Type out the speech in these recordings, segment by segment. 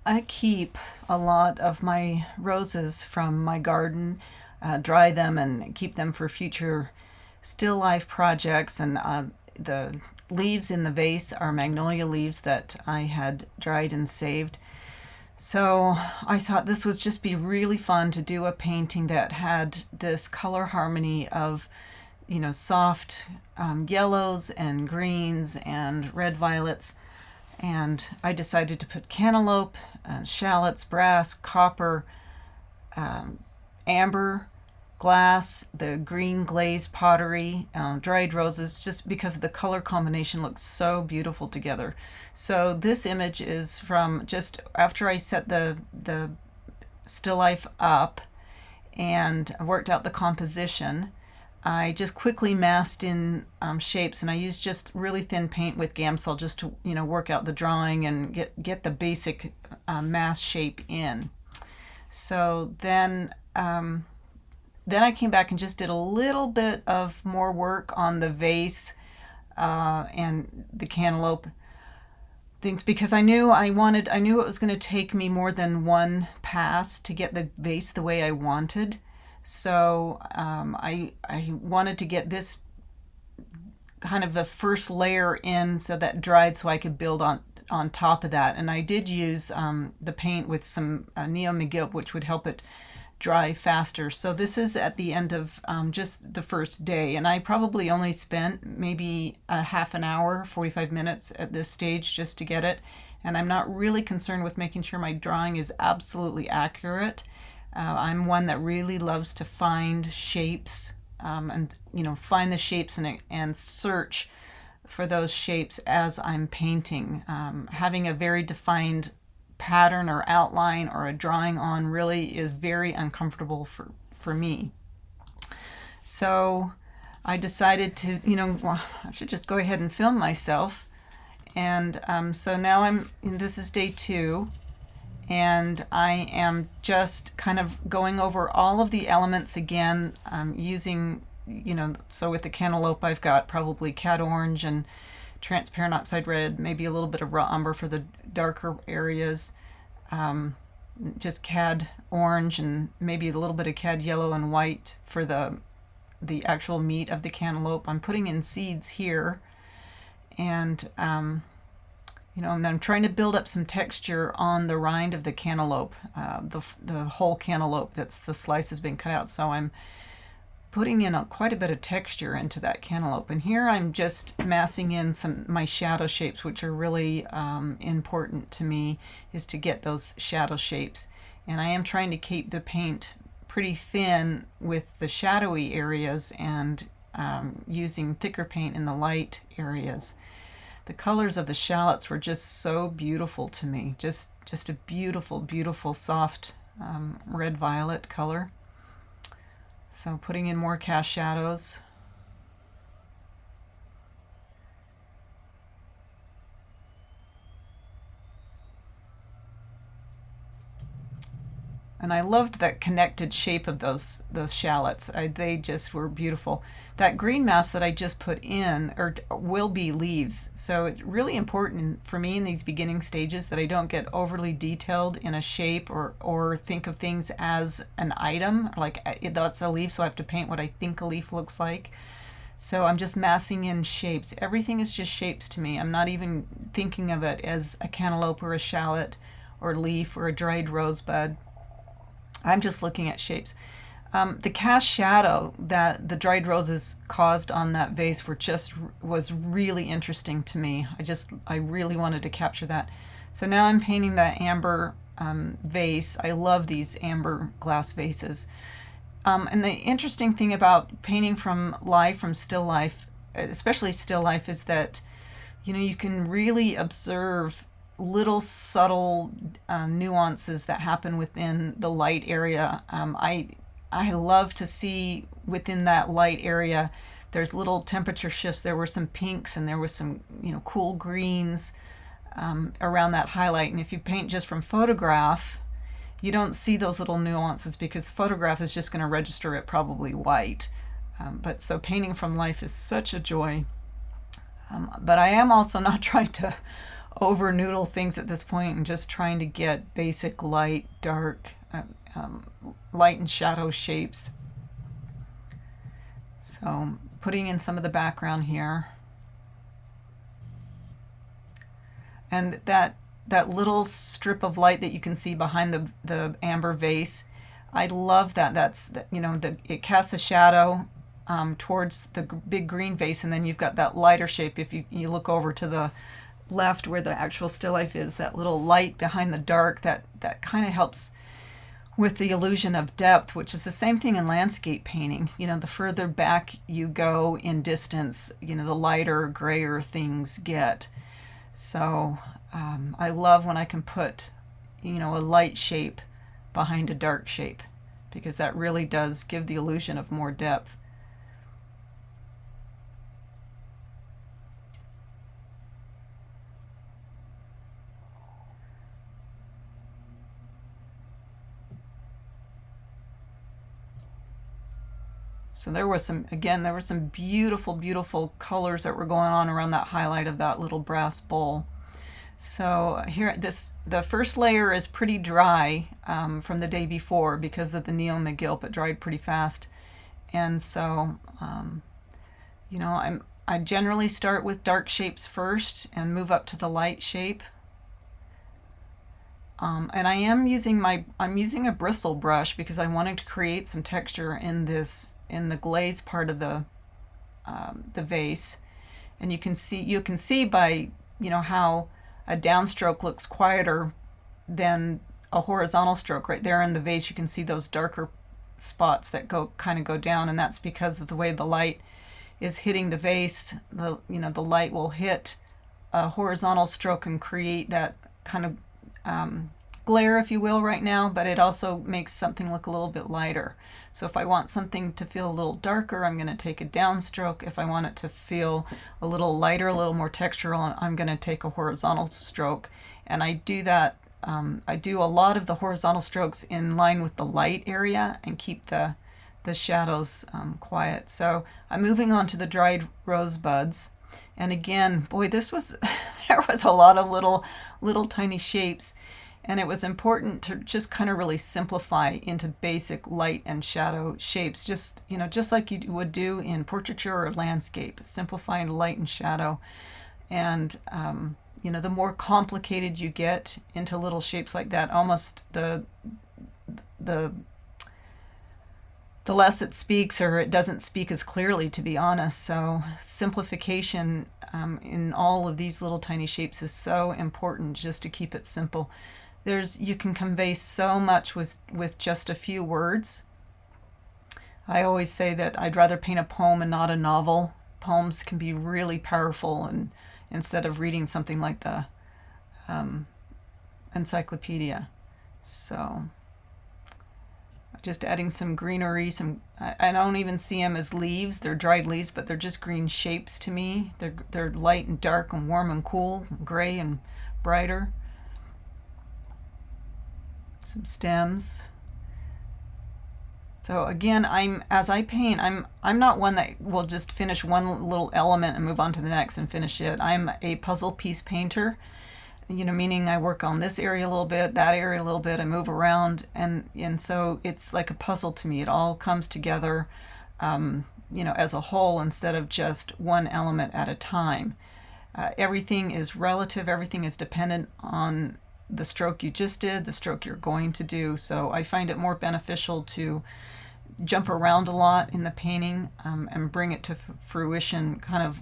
I keep a lot of my roses from my garden, dry them and keep them for future still life projects. And the leaves in the vase are magnolia leaves that I had dried and saved. So I thought this would just be really fun to do a painting that had this color harmony of, soft yellows and greens and red violets. And I decided to put cantaloupe, shallots, brass, copper, amber, glass, the green glazed pottery, dried roses, just because the color combination looks so beautiful together. So this image is from just after I set the still life up and worked out the composition. I just quickly masked in shapes, and I used just really thin paint with Gamsol just to work out the drawing and get the basic mask shape in. So then I came back and just did a little bit of more work on the vase and the cantaloupe things, because I knew it was going to take me more than one pass to get the vase the way I wanted. So I wanted to get this kind of the first layer in so that dried so I could build on top of that. And I did use the paint with some Neo McGill, which would help it dry faster. So this is at the end of just the first day, and I probably only spent maybe a half an hour, 45 minutes at this stage just to get it. And I'm not really concerned with making sure my drawing is absolutely accurate. I'm one that really loves to find shapes and find the shapes and search for those shapes as I'm painting. Having a very defined pattern or outline or a drawing on really is very uncomfortable for me. So I decided to, I should just go ahead and film myself. And so now this is day 2, and I am just kind of going over all of the elements again, using, so with the cantaloupe I've got probably cad orange and transparent oxide red, maybe a little bit of raw umber for the darker areas, just cad orange and maybe a little bit of cad yellow and white for the actual meat of the cantaloupe. I'm putting in seeds here, and and I'm trying to build up some texture on the rind of the cantaloupe, the whole cantaloupe that's the slice has been cut out. So I'm putting in quite a bit of texture into that cantaloupe. And here I'm just massing in my shadow shapes, which are really important to me, is to get those shadow shapes. And I am trying to keep the paint pretty thin with the shadowy areas and using thicker paint in the light areas. The colors of the shallots were just so beautiful to me. Just a beautiful, beautiful, soft red violet color. So putting in more cast shadows. And I loved that connected shape of those shallots. They just were beautiful. That green mass that I just put in will be leaves. So it's really important for me in these beginning stages that I don't get overly detailed in a shape or think of things as an item. Like that's a leaf, so I have to paint what I think a leaf looks like. So I'm just massing in shapes. Everything is just shapes to me. I'm not even thinking of it as a cantaloupe or a shallot or leaf or a dried rosebud. I'm just looking at shapes. The cast shadow that the dried roses caused on that vase was really interesting to me. I really wanted to capture that. So now I'm painting that amber vase. I love these amber glass vases. And the interesting thing about painting from still life, especially still life, is that you can really observe little subtle nuances that happen within the light area. I love to see within that light area there's little temperature shifts. There were some pinks and there was some cool greens around that highlight. And if you paint just from photograph, you don't see those little nuances because the photograph is just going to register it probably white. But so painting from life is such a joy. But I am also not trying to over noodle things at this point and just trying to get basic light, dark, light and shadow shapes. So putting in some of the background here. And that little strip of light that you can see behind the amber vase, I love that. That's, it casts a shadow towards the big green vase, and then you've got that lighter shape. If you look over to the left where the actual still life is, that little light behind the dark, that kind of helps with the illusion of depth, which is the same thing in landscape painting. The further back you go in distance, the lighter, grayer things get. So I love when I can put, a light shape behind a dark shape, because that really does give the illusion of more depth. So there were some beautiful, beautiful colors that were going on around that highlight of that little brass bowl. So here, the first layer is pretty dry from the day before because of the neon McGill. It dried pretty fast. And so, I generally start with dark shapes first and move up to the light shape. And I'm using a bristle brush because I wanted to create some texture in the glaze part of the vase. And you can see by how a downstroke looks quieter than a horizontal stroke. Right there in the vase, you can see those darker spots that kind of go down, and that's because of the way the light is hitting the vase. The light will hit a horizontal stroke and create that kind of glare, if you will, right now, but it also makes something look a little bit lighter. So if I want something to feel a little darker, I'm going to take a downstroke. If I want it to feel a little lighter, a little more textural, I'm going to take a horizontal stroke. And I do that, I do a lot of the horizontal strokes in line with the light area and keep the shadows quiet. So I'm moving on to the dried rosebuds. And again, boy, there was a lot of little tiny shapes. And it was important to just kind of really simplify into basic light and shadow shapes, just like you would do in portraiture or landscape, simplifying light and shadow. And, the more complicated you get into little shapes like that, almost the less it speaks, or it doesn't speak as clearly, to be honest. So simplification in all of these little tiny shapes is so important, just to keep it simple. You can convey so much with just a few words. I always say that I'd rather paint a poem and not a novel. Poems can be really powerful, and instead of reading something like the encyclopedia. So just adding some greenery, I don't even see them as leaves. They're dried leaves, but they're just green shapes to me. They're light and dark and warm and cool, gray and brighter. Some stems. So again, as I paint, I'm not one that will just finish one little element and move on to the next and finish it. I'm a puzzle piece painter, meaning I work on this area a little bit, that area a little bit, I move around, and so it's like a puzzle to me. It all comes together, as a whole instead of just one element at a time. Everything is relative. Everything is dependent on the stroke you just did, the stroke you're going to do. So I find it more beneficial to jump around a lot in the painting and bring it to fruition kind of,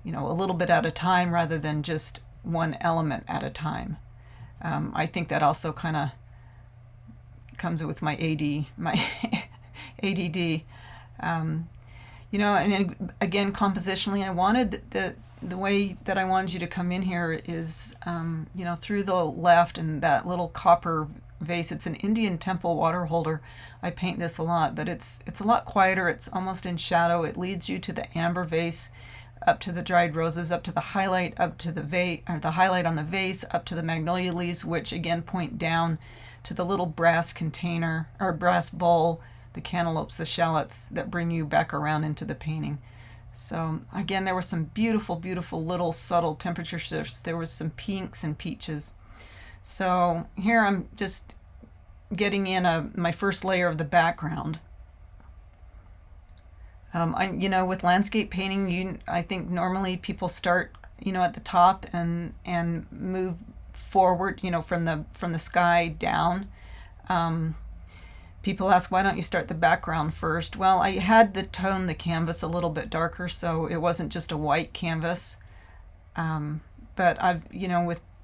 a little bit at a time rather than just one element at a time. I think that also kind of comes with my ADD. And again, compositionally, I wanted the way that I wanted you to come in here is, through the left and that little copper vase. It's an Indian temple water holder. I paint this a lot, but it's a lot quieter. It's almost in shadow. It leads you to the amber vase, up to the dried roses, up to the highlight, up to the vase, or the highlight on the vase, up to the magnolia leaves, which again point down to the little brass container or brass bowl, the cantaloupes, the shallots that bring you back around into the painting. So again, there were some beautiful, beautiful little subtle temperature shifts. There was some pinks and peaches. So here I'm just getting in my first layer of the background. With landscape painting, I think normally people start, at the top and move forward, from the sky down. People ask, why don't you start the background first? Well, I had to tone the canvas a little bit darker, so it wasn't just a white canvas. But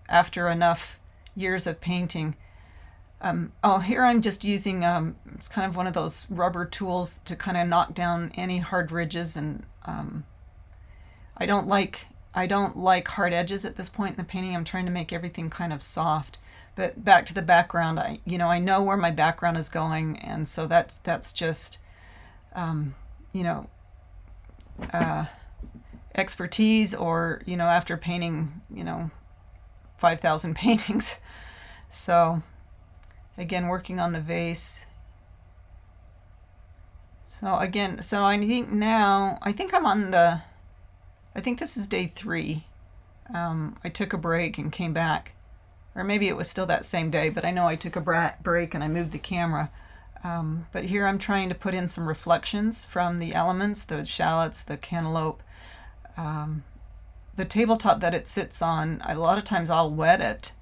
after enough years of painting, here I'm just using, it's kind of one of those rubber tools to kind of knock down any hard ridges, and I don't like hard edges at this point in the painting. I'm trying to make everything kind of soft. But back to the background, I know where my background is going, and so that's just, expertise, or after painting 5,000 paintings. So again, working on the vase. So again, I think I'm on I think this is day 3. I took a break and came back. Or maybe it was still that same day, but I know I took a break and I moved the camera. But here I'm trying to put in some reflections from the elements, the shallots, the cantaloupe. The tabletop that it sits on, a lot of times I'll wet it,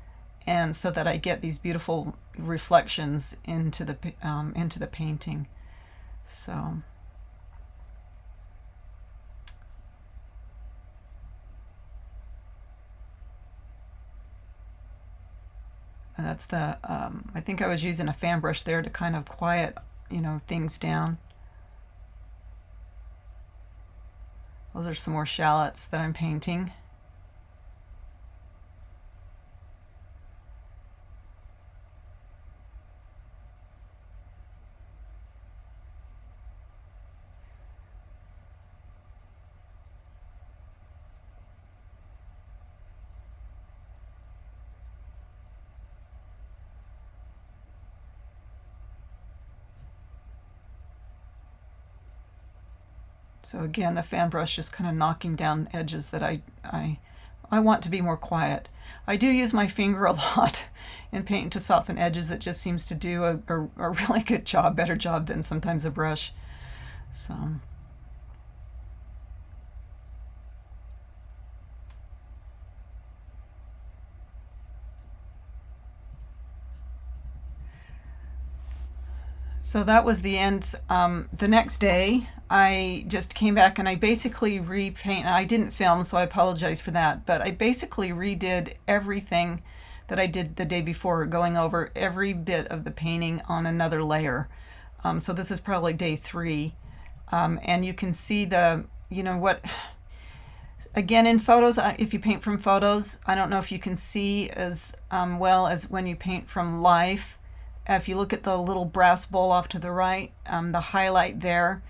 and so that I get these beautiful reflections into the painting. So that's I think I was using a fan brush there to kind of quiet, things down. Those are some more shallots that I'm painting. So again, the fan brush just kind of knocking down edges that I want to be more quiet. I do use my finger a lot in painting to soften edges. It just seems to do a really good job, better job than sometimes a brush. So that was the end. The next day, I just came back and I basically repaint. I didn't film, so I apologize for that. But I basically redid everything that I did the day before, going over every bit of the painting on another layer. So this is probably day 3. And you can see again, in photos, if you paint from photos, I don't know if you can see as well as when you paint from life. If you look at the little brass bowl off to the right, the highlight there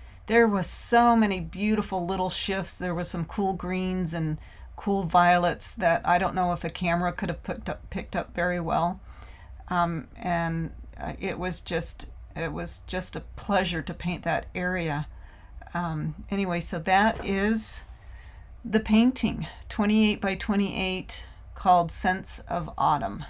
was so many beautiful little shifts. There was some cool greens and cool violets that I don't know if a camera could have picked up very well. And it was just a pleasure to paint that area. Anyway, so that is the painting, 28 by 28, called Scents of Autumn.